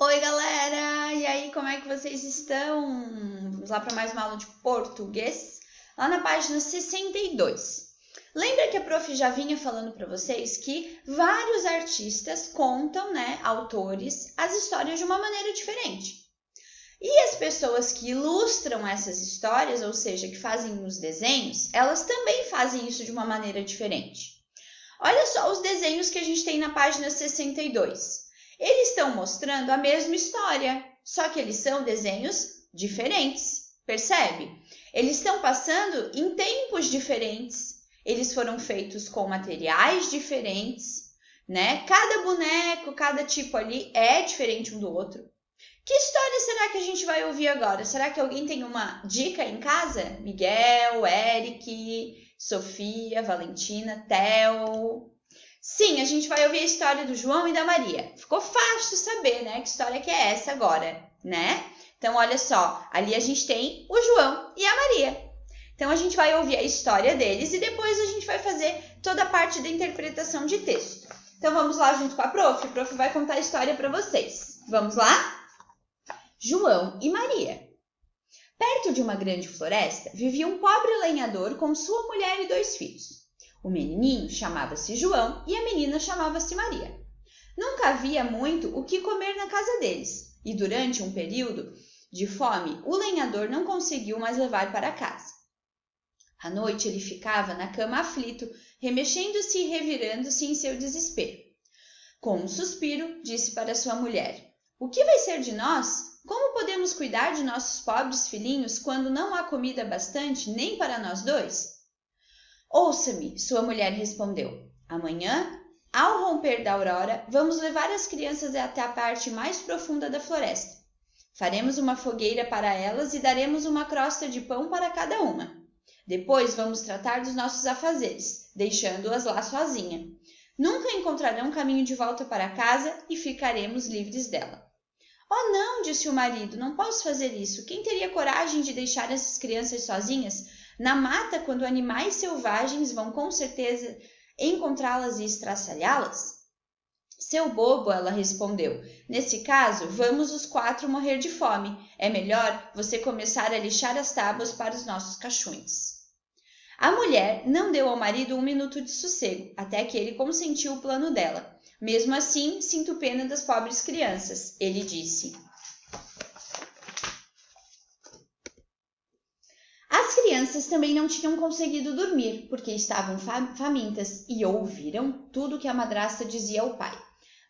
Oi, galera! E aí, como é que vocês estão? Vamos lá para mais uma aula de português, lá na página 62. Lembra que a prof já vinha falando para vocês que vários artistas contam, autores, as histórias de uma maneira diferente. E as pessoas que ilustram essas histórias, ou seja, que fazem os desenhos, elas também fazem isso de uma maneira diferente. Olha só os desenhos que a gente tem na página 62. Eles estão mostrando a mesma história, só que eles são desenhos diferentes, percebe? Eles estão passando em tempos diferentes, eles foram feitos com materiais diferentes, né? Cada boneco, cada tipo ali é diferente um do outro. Que história será que a gente vai ouvir agora? Será que alguém tem uma dica em casa? Miguel, Eric, Sofia, Valentina, Theo. Sim, a gente vai ouvir a história do João e da Maria. Ficou fácil saber, né? Que história que é essa agora, né? Então, olha só, ali a gente tem o João e a Maria. Então, a gente vai ouvir a história deles e depois a gente vai fazer toda a parte da interpretação de texto. Então, vamos lá junto com a prof. A prof vai contar a história para vocês. Vamos lá? João e Maria. Perto de uma grande floresta, vivia um pobre lenhador com sua mulher e 2 filhos. O menininho chamava-se João e a menina chamava-se Maria. Nunca havia muito o que comer na casa deles, e durante um período de fome, o lenhador não conseguiu mais levar para casa. À noite ele ficava na cama aflito, remexendo-se e revirando-se em seu desespero. Com um suspiro, disse para sua mulher: "O que vai ser de nós? Como podemos cuidar de nossos pobres filhinhos quando não há comida bastante nem para nós dois?" "Ouça-me", sua mulher respondeu. "Amanhã, ao romper da aurora, vamos levar as crianças até a parte mais profunda da floresta. Faremos uma fogueira para elas e daremos uma crosta de pão para cada uma. Depois vamos tratar dos nossos afazeres, deixando-as lá sozinha. Nunca encontrarão caminho de volta para casa e ficaremos livres dela." "Oh, não", disse o marido, "não posso fazer isso. Quem teria coragem de deixar essas crianças sozinhas na mata quando animais selvagens vão com certeza encontrá-las e estraçalhá-las?" "Seu bobo", ela respondeu, "nesse caso, vamos os 4 morrer de fome. É melhor você começar a lixar as tábuas para os nossos caixões." A mulher não deu ao marido 1 minuto de sossego, até que ele consentiu o plano dela. "Mesmo assim, sinto pena das pobres crianças", ele disse. As crianças também não tinham conseguido dormir, porque estavam famintas e ouviram tudo que a madrasta dizia ao pai.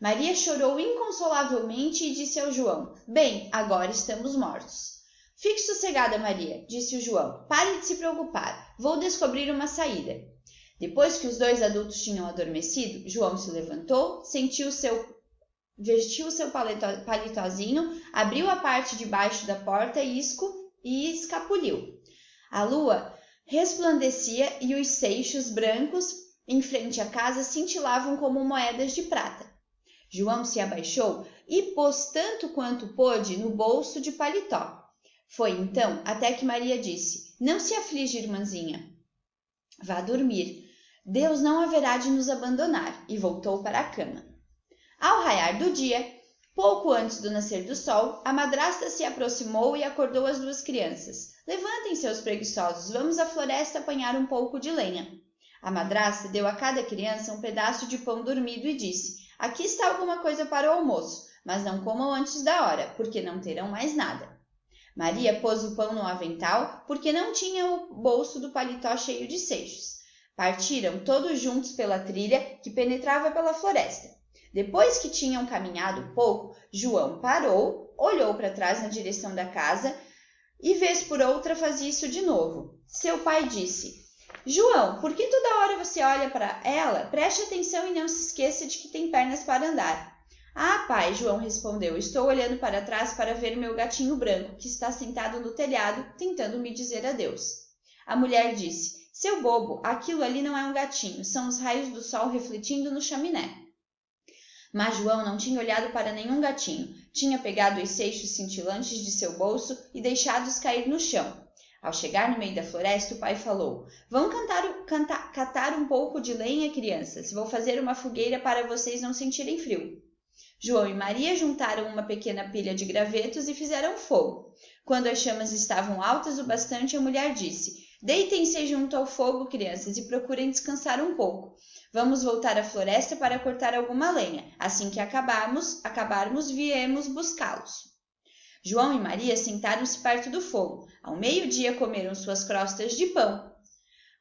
Maria chorou inconsolavelmente e disse ao João: "Bem, agora estamos mortos." "Fique sossegada, Maria", disse o João. "Pare de se preocupar. Vou descobrir uma saída." Depois que os 2 adultos tinham adormecido, João se levantou, vestiu o seu palitozinho, abriu a parte de baixo da porta e escapuliu. A lua resplandecia e os seixos brancos em frente à casa cintilavam como moedas de prata. João se abaixou e pôs tanto quanto pôde no bolso de paletó. Foi então até que Maria disse: "Não se aflige, irmãzinha. Vá dormir. Deus não haverá de nos abandonar." E voltou para a cama. Ao raiar do dia, pouco antes do nascer do sol, a madrasta se aproximou e acordou as 2 crianças. "Levantem, seus preguiçosos, vamos à floresta apanhar um pouco de lenha." A madrasta deu a cada criança um pedaço de pão dormido e disse: "Aqui está alguma coisa para o almoço, mas não comam antes da hora, porque não terão mais nada." Maria pôs o pão no avental, porque não tinha o bolso do paletó cheio de seixos. Partiram todos juntos pela trilha que penetrava pela floresta. Depois que tinham caminhado pouco, João parou, olhou para trás na direção da casa e, vez por outra, fazia isso de novo. Seu pai disse: "João, por que toda hora você olha para ela? Preste atenção e não se esqueça de que tem pernas para andar." "Ah, pai", João respondeu, "estou olhando para trás para ver meu gatinho branco, que está sentado no telhado, tentando me dizer adeus." A mulher disse: "Seu bobo, aquilo ali não é um gatinho, são os raios do sol refletindo no chaminé." Mas João não tinha olhado para nenhum gatinho. Tinha pegado os seixos cintilantes de seu bolso e deixado-os cair no chão. Ao chegar no meio da floresta, o pai falou: "Vão catar um pouco de lenha, crianças. Vou fazer uma fogueira para vocês não sentirem frio." João e Maria juntaram uma pequena pilha de gravetos e fizeram fogo. Quando as chamas estavam altas o bastante, a mulher disse: Deitem-se junto ao fogo, crianças, e procurem descansar um pouco. Vamos voltar à floresta para cortar alguma lenha. Assim que acabarmos, viemos buscá-los. João e Maria sentaram-se perto do fogo. Ao meio-dia comeram suas crostas de pão.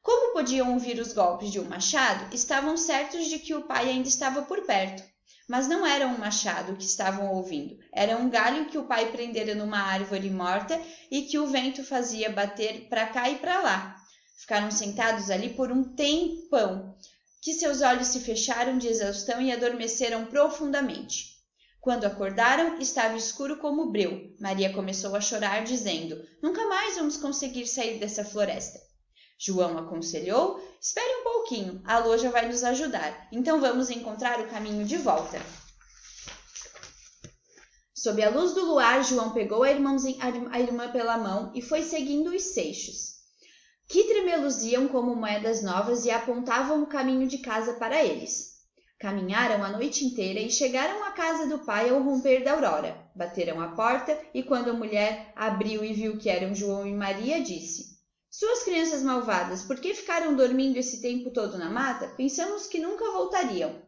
Como podiam ouvir os golpes de um machado, estavam certos de que o pai ainda estava por perto. Mas não era um machado que estavam ouvindo. Era um galho que o pai prendera numa árvore morta e que o vento fazia bater para cá e para lá. Ficaram sentados ali por um tempão, que seus olhos se fecharam de exaustão e adormeceram profundamente. Quando acordaram, estava escuro como breu. Maria começou a chorar, dizendo: Nunca mais vamos conseguir sair dessa floresta. João aconselhou: Espere um pouquinho, a lua já vai nos ajudar. Então vamos encontrar o caminho de volta. Sob a luz do luar, João pegou a irmã pela mão e foi seguindo os seixos, que tremeluziam como moedas novas e apontavam o caminho de casa para eles. Caminharam a noite inteira e chegaram à casa do pai ao romper da aurora. Bateram à porta e, quando a mulher abriu e viu que eram João e Maria, disse: Suas crianças malvadas, por que ficaram dormindo esse tempo todo na mata? Pensamos que nunca voltariam.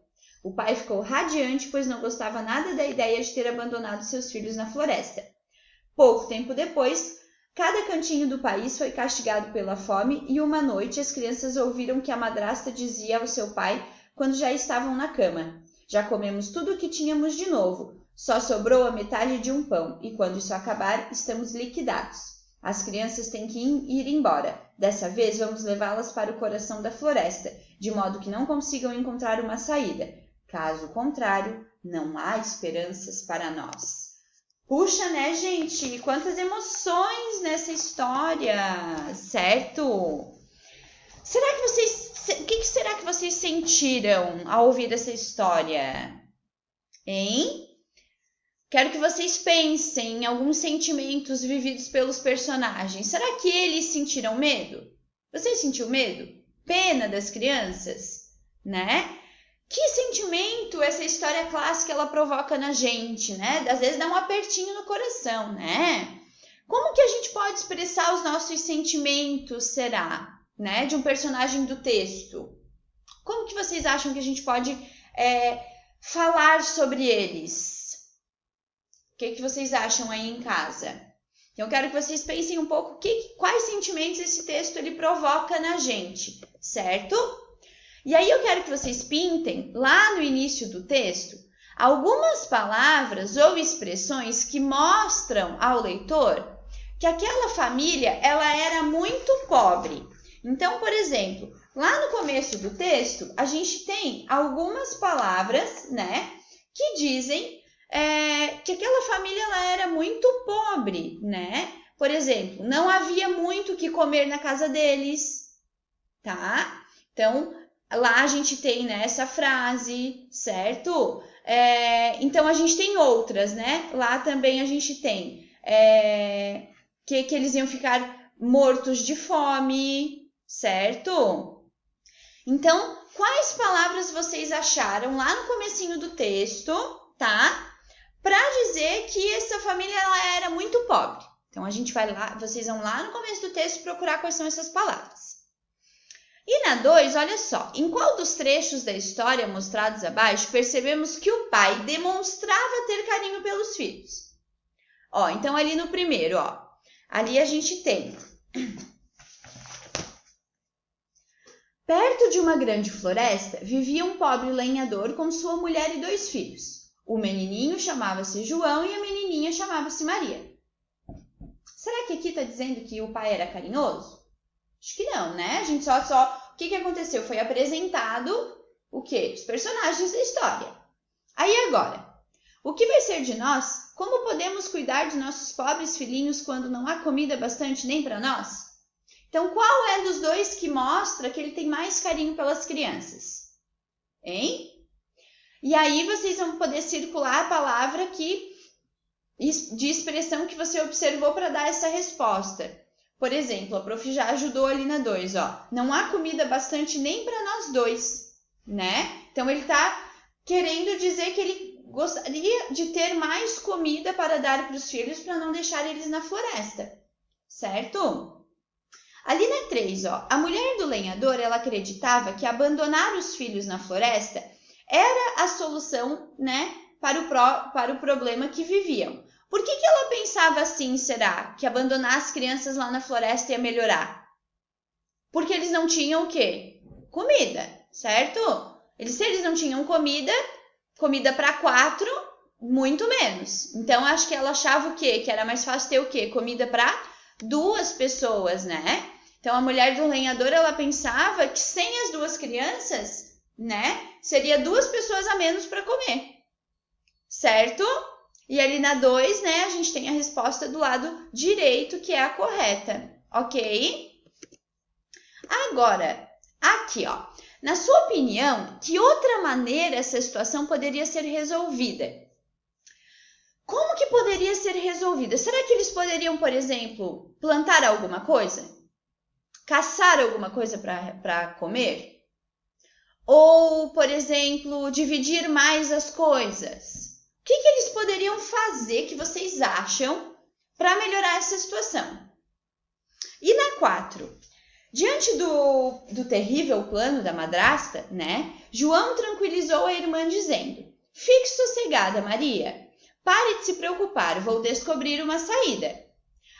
O pai ficou radiante, pois não gostava nada da ideia de ter abandonado seus filhos na floresta. Pouco tempo depois, cada cantinho do país foi castigado pela fome e uma noite as crianças ouviram que a madrasta dizia ao seu pai quando já estavam na cama: Já comemos tudo o que tínhamos de novo, só sobrou a metade de um pão e quando isso acabar, estamos liquidados. As crianças têm que ir embora. Dessa vez vamos levá-las para o coração da floresta, de modo que não consigam encontrar uma saída. Caso contrário, não há esperanças para nós. Puxa, né, gente? Quantas emoções nessa história, certo? O que será que vocês sentiram ao ouvir essa história? Hein? Quero que vocês pensem em alguns sentimentos vividos pelos personagens. Será que eles sentiram medo? Você sentiu medo? Pena das crianças? Né? Que sentimento essa história clássica ela provoca na gente, né? Às vezes dá um apertinho no coração, né? Como que a gente pode expressar os nossos sentimentos, será? Né? De um personagem do texto. Como que vocês acham que a gente pode falar sobre eles? O que vocês acham aí em casa? Então, eu quero que vocês pensem um pouco quais sentimentos esse texto ele provoca na gente, certo? E aí eu quero que vocês pintem, lá no início do texto, algumas palavras ou expressões que mostram ao leitor que aquela família ela era muito pobre. Então, por exemplo, lá no começo do texto, a gente tem algumas palavras, né, que dizem que aquela família ela era muito pobre, né? Por exemplo, não havia muito o que comer na casa deles, tá? Então, lá a gente tem, né, essa frase, certo? Então, a gente tem outras, né? Lá também a gente tem que eles iam ficar mortos de fome, certo? Então, quais palavras vocês acharam lá no comecinho do texto, tá? Para dizer que essa família ela era muito pobre. Então, a gente vai lá, vocês vão lá no começo do texto procurar quais são essas palavras. E na 2, olha só, em qual dos trechos da história mostrados abaixo percebemos que o pai demonstrava ter carinho pelos filhos? Ó, então ali no primeiro, ó, ali a gente tem: perto de uma grande floresta vivia um pobre lenhador com sua mulher e 2 filhos. O menininho chamava-se João e a menininha chamava-se Maria. Será que aqui está dizendo que o pai era carinhoso? Acho que não, né? A gente o que aconteceu? Foi apresentado o quê? Os personagens da história. Aí agora, o que vai ser de nós? Como podemos cuidar de nossos pobres filhinhos quando não há comida bastante nem para nós? Então, qual é dos dois que mostra que ele tem mais carinho pelas crianças? Hein? E aí vocês vão poder circular a palavra de expressão que você observou para dar essa resposta. Por exemplo, a prof já ajudou ali na 2, ó. Não há comida bastante nem para nós dois, né? Então, ele está querendo dizer que ele gostaria de ter mais comida para dar para os filhos para não deixar eles na floresta, certo? Ali na 3, ó, a mulher do lenhador, ela acreditava que abandonar os filhos na floresta era a solução, né, para o problema que viviam. Por que ela pensava assim, será? Que abandonar as crianças lá na floresta ia melhorar? Porque eles não tinham o quê? Comida, certo? Se eles não tinham comida para 4, muito menos. Então, acho que ela achava o quê? Que era mais fácil ter o quê? Comida para 2 pessoas, né? Então, a mulher do lenhador, ela pensava que sem as 2 crianças, né? Seria 2 pessoas a menos para comer, certo? E ali na 2, né, a gente tem a resposta do lado direito, que é a correta, ok? Agora, aqui, ó. Na sua opinião, que outra maneira essa situação poderia ser resolvida? Como que poderia ser resolvida? Será que eles poderiam, por exemplo, plantar alguma coisa? Caçar alguma coisa para comer? Ou, por exemplo, dividir mais as coisas? O que eles poderiam fazer, que vocês acham, para melhorar essa situação? E na 4, diante do terrível plano da madrasta, né, João tranquilizou a irmã dizendo: fique sossegada, Maria. Pare de se preocupar, vou descobrir uma saída.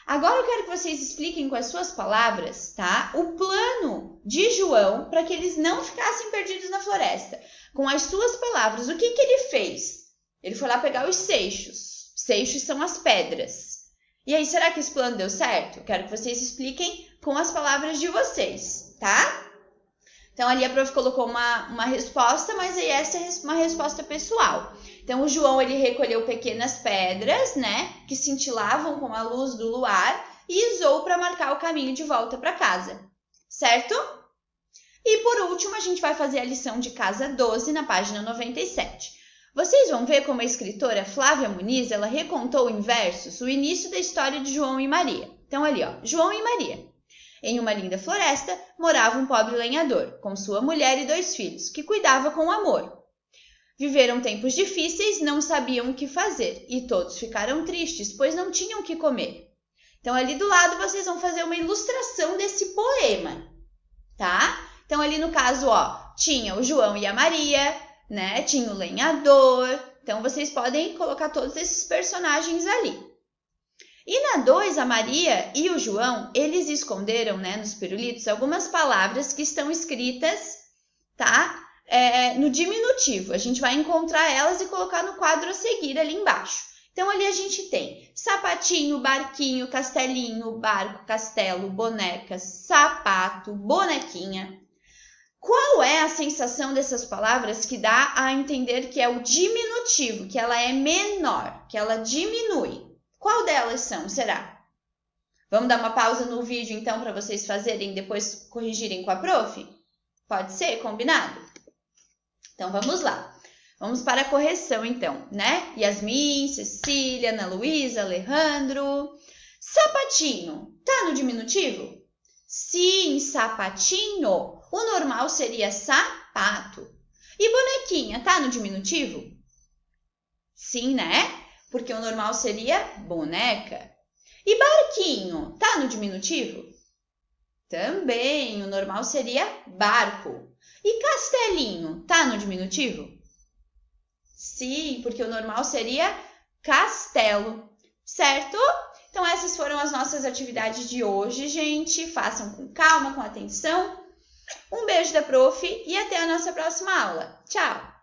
Agora eu quero que vocês expliquem com as suas palavras, tá? O plano de João para que eles não ficassem perdidos na floresta. Com as suas palavras, o que ele fez? Ele foi lá pegar os seixos. Seixos são as pedras. E aí, será que esse plano deu certo? Eu quero que vocês expliquem com as palavras de vocês, tá? Então, ali a prof colocou uma resposta, mas aí essa é uma resposta pessoal. Então, o João, ele recolheu pequenas pedras, né, que cintilavam com a luz do luar e usou para marcar o caminho de volta para casa, certo? E, por último, a gente vai fazer a lição de casa 12 na página 97. Vocês vão ver como a escritora Flávia Muniz, ela recontou em versos o início da história de João e Maria. Então, ali, ó, João e Maria. Em uma linda floresta, morava um pobre lenhador, com sua mulher e 2 filhos, que cuidava com amor. Viveram tempos difíceis, não sabiam o que fazer, e todos ficaram tristes, pois não tinham o que comer. Então, ali do lado, vocês vão fazer uma ilustração desse poema, tá? Então, ali no caso, ó, tinha o João e a Maria, né? Tinha o lenhador. Então, vocês podem colocar todos esses personagens ali. E na 2, a Maria e o João, eles esconderam, né, nos pirulitos, algumas palavras que estão escritas, tá? No diminutivo. A gente vai encontrar elas e colocar no quadro a seguir ali embaixo. Então, ali a gente tem sapatinho, barquinho, castelinho, barco, castelo, boneca, sapato, bonequinha. Qual é a sensação dessas palavras que dá a entender que é o diminutivo, que ela é menor, que ela diminui? Qual delas são, será? Vamos dar uma pausa no vídeo, então, para vocês fazerem e depois corrigirem com a prof? Pode ser? Combinado? Então, vamos lá. Vamos para a correção, então, né? Yasmin, Cecília, Ana Luísa, Alejandro. Sapatinho, tá no diminutivo? Sim, sapatinho. O normal seria sapato. E bonequinha, tá no diminutivo? Sim, né? Porque o normal seria boneca. E barquinho, tá no diminutivo? Também, o normal seria barco. E castelinho, tá no diminutivo? Sim, porque o normal seria castelo, certo? Então, essas foram as nossas atividades de hoje, gente. Façam com calma, com atenção. Um beijo da prof e até a nossa próxima aula. Tchau!